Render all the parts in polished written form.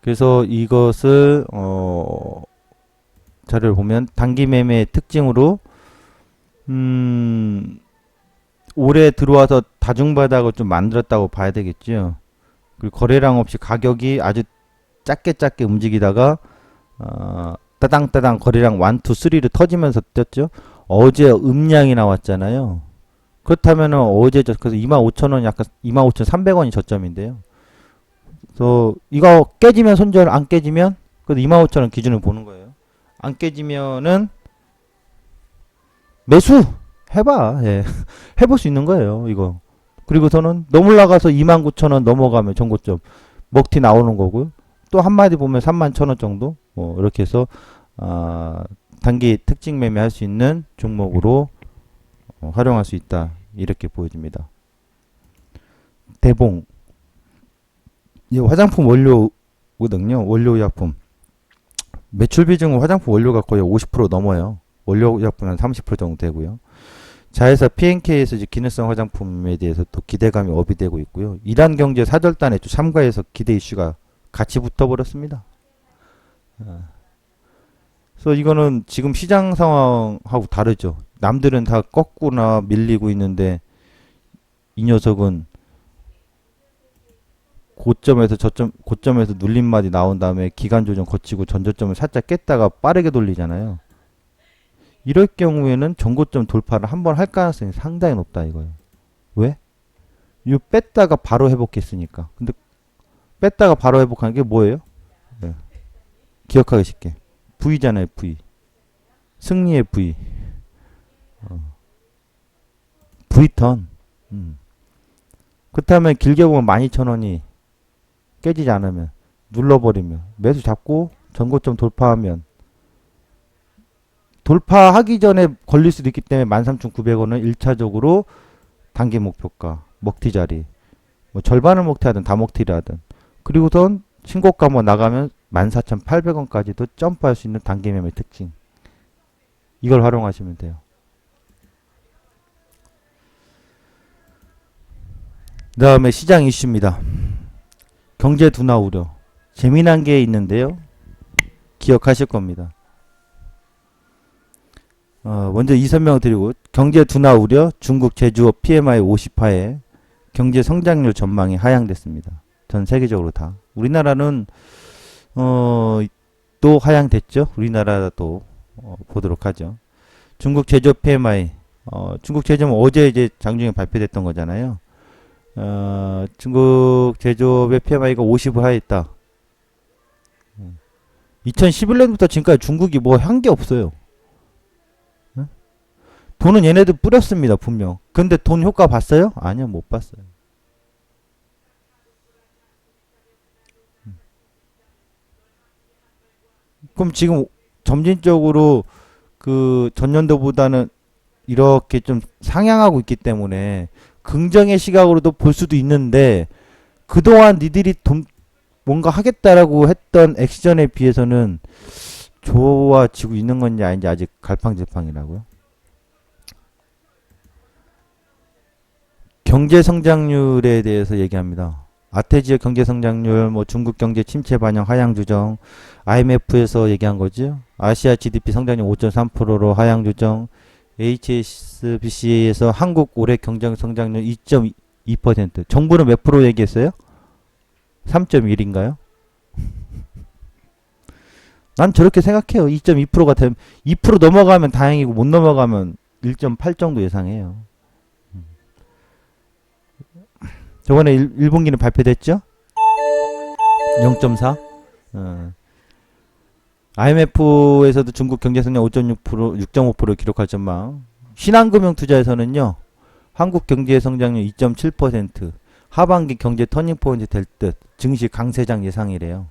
그래서 이것을 자료를 보면 단기 매매의 특징으로 올해 들어와서 다중바닥을 좀 만들었다고 봐야 되겠죠. 그리고 거래량 없이 가격이 아주 작게 움직이다가 따당따당 거래량 1, 2, 3로 터지면서 떴죠. 어제 음량이 나왔잖아요. 그렇다면 어제 그래서 25,000원 약간 25,300원이 저점인데요. 그래서 이거 깨지면 손절, 안 깨지면 그래도 25,000원 기준을 보는 거예요. 안 깨지면은 매수 해봐. 예. 해볼 수 있는 거예요. 이거. 그리고서는 너무 올라가서 29,000원 넘어가면 전고점 먹튀 나오는 거고요. 또 한마디 보면 31,000원 정도 이렇게 해서 단기 특징 매매할 수 있는 종목으로 활용할 수 있다. 이렇게 보여집니다. 대봉. 이 화장품 원료거든요. 원료의약품. 매출 비중은 화장품 원료가 거의 50% 넘어요. 원료의약품은 한 30% 정도 되고요. 자회사 P&K에서 이제 기능성 화장품에 대해서 또 기대감이 업이 되고 있고요. 이란경제 사절단에 또 참가해서 기대 이슈가 같이 붙어버렸습니다. 그래서 이거는 지금 시장 상황하고 다르죠. 남들은 다 꺾거나 밀리고 있는데 이 녀석은 고점에서 눌림마디 나온 다음에 기간 조정 거치고 전저점을 살짝 깼다가 빠르게 돌리잖아요. 이럴 경우에는 전고점 돌파를 한번 할 가능성이 상당히 높다 이거예요. 왜? 이 뺐다가 바로 회복했으니까. 근데 뺐다가 바로 회복하는 게 뭐예요? 네. 기억하기 쉽게. V잖아요, V. 승리의 V. V턴. 그렇다면 길게 보면 12,000원이 깨지지 않으면 눌러버리면 매수 잡고 전고점 돌파하면 돌파하기 전에 걸릴 수도 있기 때문에 13,900원은 1차적으로 단기 목표가 먹튀 자리 뭐 절반을 먹튀하든 다 먹튀를 하든 그리고선 신고가 뭐 나가면 14,800원까지도 점프할 수 있는 단기 매매 특징 이걸 활용하시면 돼요. 그 다음에 시장 이슈입니다. 경제 둔화 우려 재미난 게 있는데요. 기억하실 겁니다. 먼저 이 설명을 드리고 경제 둔화 우려 중국 제조업 PMI 50하에 경제 성장률 전망이 하향됐습니다. 전 세계적으로 다. 우리나라는 또 하향됐죠. 우리나라도 보도록 하죠. 중국 제조업 PMI 중국 제조업은 어제 이제 장중에 발표됐던 거잖아요. 중국 제조업의 PMI가 50을 하에 있다. 2011년부터 지금까지 중국이 뭐 한 게 없어요. 돈은 얘네들 뿌렸습니다, 분명. 근데 돈 효과 봤어요? 아니요, 못 봤어요. 그럼 지금 점진적으로 그 전년도보다는 이렇게 좀 상향하고 있기 때문에 긍정의 시각으로도 볼 수도 있는데 그동안 니들이 뭔가 하겠다라고 했던 액션에 비해서는 좋아지고 있는 건지 아닌지 아직 갈팡질팡이라고요. 경제 성장률에 대해서 얘기합니다. 아태지역 경제 성장률, 뭐 중국 경제 침체 반영 하향 조정, IMF에서 얘기한 거죠. 아시아 GDP 성장률 5.3%로 하향 조정, HSBC에서 한국 올해 경제 성장률 2.2%. 정부는 몇 프로 얘기했어요? 3.1인가요? 난 저렇게 생각해요. 2.2%가 되면 2% 넘어가면 다행이고 못 넘어가면 1.8 정도 예상해요. 저번에 1분기는 발표됐죠? 0.4. IMF에서도 중국 경제 성장 5.6%, 6.5% 기록할 전망. 신한금융투자에서는요. 한국 경제 성장률 2.7%, 하반기 경제 터닝포인트 될 듯, 증시 강세장 예상이래요.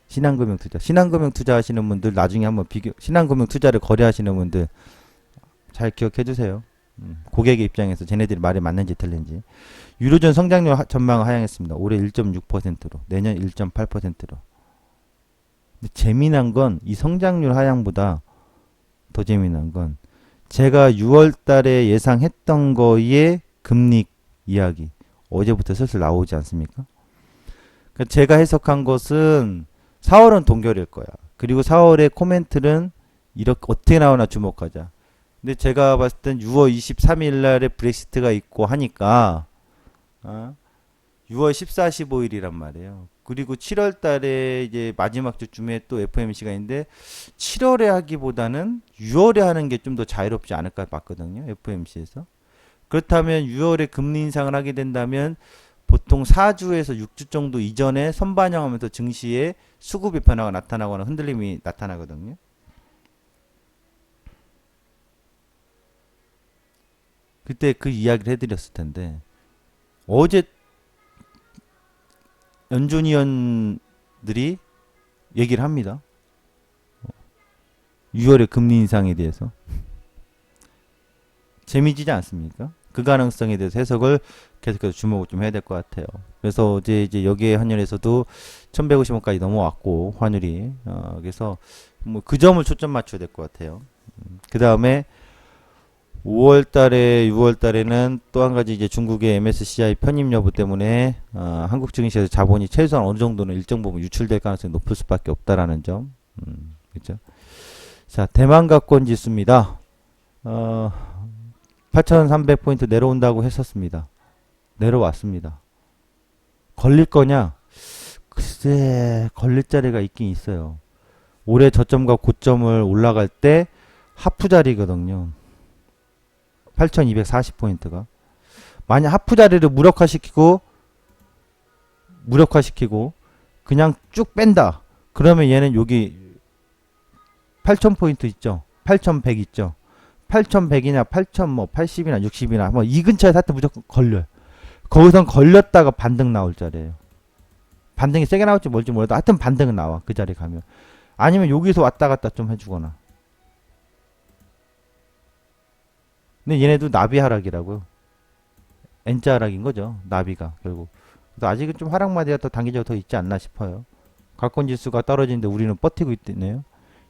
신한금융투자. 신한금융투자 하시는 분들 나중에 한번 신한금융투자를 거래하시는 분들 잘 기억해 주세요. 고객의 입장에서 쟤네들이 말이 맞는지 틀린지. 유로존 성장률 전망을 하향했습니다. 올해 1.6%로, 내년 1.8%로. 근데 재미난 건 이 성장률 하향보다 더 재미난 건 제가 6월 달에 예상했던 거의 금리 이야기 어제부터 슬슬 나오지 않습니까? 그러니까 제가 해석한 것은 4월은 동결일 거야. 그리고 4월의 코멘트는 이렇게 어떻게 나오나 주목하자. 근데 제가 봤을 땐 6월 23일 날에 브렉시트가 있고 하니까 6월 14, 15일이란 말이에요. 그리고 7월 달에 이제 마지막 주쯤에 또 FOMC가 있는데 7월에 하기보다는 6월에 하는 게 좀 더 자유롭지 않을까 봤거든요. FOMC에서. 그렇다면 6월에 금리 인상을 하게 된다면 보통 4주에서 6주 정도 이전에 선반영하면서 증시에 수급의 변화가 나타나거나 흔들림이 나타나거든요. 그때 그 이야기를 해드렸을 텐데 어제 연준위원들이 얘기를 합니다. 6월의 금리 인상에 대해서. 재미지지 않습니까? 그 가능성에 대해서 해석을 계속해서 주목을 좀 해야 될 것 같아요. 그래서 이제 여기에 환율에서도 1150원까지 넘어왔고 환율이 그래서 뭐 그 점을 초점 맞춰야 될 것 같아요. 그 다음에 5월 달에 6월 달에는 또 한 가지 이제 중국의 MSCI 편입 여부 때문에 한국 증시에서 자본이 최소한 어느 정도는 일정 부분 유출될 가능성이 높을 수밖에 없다라는 점. 그렇죠? 자, 대만 가권 지수입니다. 8,300포인트 내려온다고 했었습니다. 내려왔습니다. 걸릴 거냐? 글쎄, 걸릴 자리가 있긴 있어요. 올해 저점과 고점을 올라갈 때 하프 자리거든요. 8,240포인트가. 만약 하프 자리를 무력화시키고 그냥 쭉 뺀다. 그러면 얘는 여기 8,000포인트 있죠. 8,100 있죠. 8,100이나 8,080이나 60이나 뭐 이 근처에 하여튼 무조건 걸려요. 거기선 걸렸다가 반등 나올 자리예요. 반등이 세게 나올지 뭘지 몰라도 하여튼 반등은 나와. 그 자리 가면. 아니면 여기서 왔다 갔다 좀 해주거나. 근데 얘네도 나비 하락이라고요. N자 하락인 거죠. 나비가 결국. 그래서 아직은 좀 하락마디가 더 단기적으로 더 있지 않나 싶어요. 가권 지수가 떨어지는데 우리는 버티고 있네요.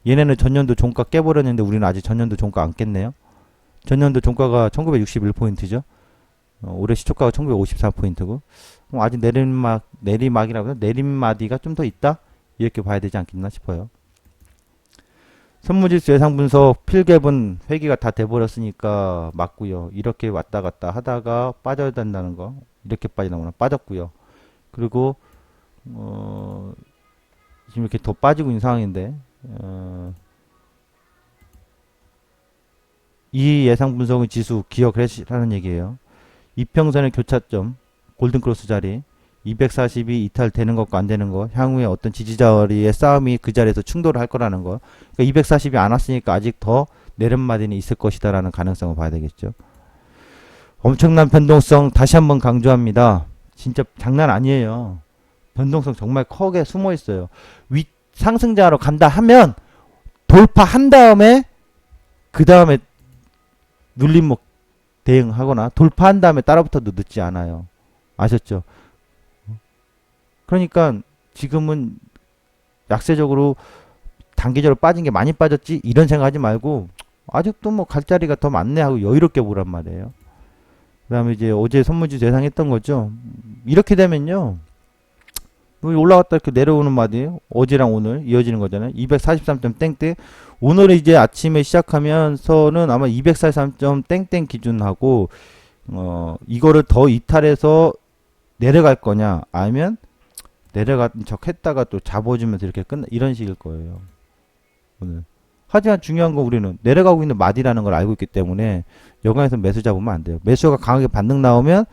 얘네는 전년도 종가 깨버렸는데 우리는 아직 전년도 종가 안 깼네요. 전년도 종가가 1961포인트죠. 올해 시초가가 1954포인트고 아직 내리막이라고 내림마디가 좀 더 있다? 이렇게 봐야 되지 않겠나 싶어요. 선무지수 예상 분석 필갭은 회기가 다 돼버렸으니까 맞고요. 이렇게 왔다 갔다 하다가 빠져야 된다는 거 이렇게 빠지나구나 빠졌고요. 그리고 지금 이렇게 더 빠지고 있는 상황인데 이 예상 분석은 지수 기억을 하라는 얘기예요. 이평선의 교차점 골든크로스 자리 240이 이탈되는 것과 안 되는 것 향후에 어떤 지지자리의 싸움이 그 자리에서 충돌을 할 거라는 거. 그러니까 240이 안 왔으니까 아직 더 내림마디는 있을 것이다 라는 가능성을 봐야 되겠죠. 엄청난 변동성 다시 한번 강조합니다. 진짜 장난 아니에요. 변동성 정말 크게 숨어 있어요. 상승자로 간다 하면 돌파한 다음에 그 다음에 눌림목 대응하거나 돌파한 다음에 따라붙어도 늦지 않아요. 아셨죠? 그러니까 지금은 약세적으로 단기적으로 빠진 게 많이 빠졌지 이런 생각하지 말고 아직도 뭐 갈 자리가 더 많네 하고 여유롭게 보란 말이에요. 그 다음에 이제 어제 선물지수 예상했던 거죠. 이렇게 되면요. 올라갔다 이렇게 내려오는 마디 어제랑 오늘 이어지는 거잖아요. 243점 땡땡 오늘 이제 아침에 시작하면서는 아마 243점 땡땡 기준하고 이거를 더 이탈해서 내려갈 거냐 아니면 내려간 척 했다가 또 잡아주면서 이렇게 이런 식일 거예요. 오늘. 하지만 중요한 건 우리는 내려가고 있는 마디라는 걸 알고 있기 때문에 여기에서 매수 잡으면 안 돼요. 매수가 강하게 반등 나오면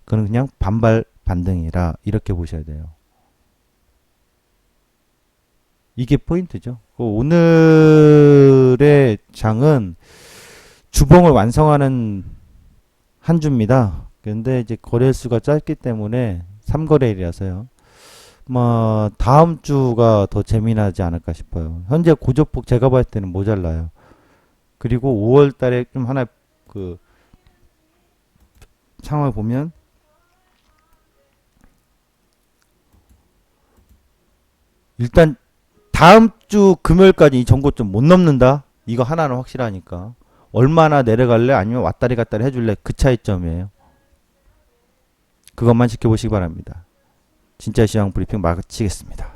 그건 그냥 반발 반등이라 이렇게 보셔야 돼요. 이게 포인트죠. 오늘의 장은 주봉을 완성하는 한 주입니다. 그런데 이제 거래수가 짧기 때문에 3거래일이라서요. 뭐 다음 주가 더 재미나지 않을까 싶어요. 현재 고조폭 제가 봤을 때는 모자라요. 그리고 5월 달에 좀 하나 그 상황을 보면 일단 다음 주 금요일까지 이 전고점 못 넘는다? 이거 하나는 확실하니까. 얼마나 내려갈래? 아니면 왔다리 갔다리 해줄래? 그 차이점이에요. 그것만 지켜보시기 바랍니다. 진짜 시황 브리핑 마치겠습니다.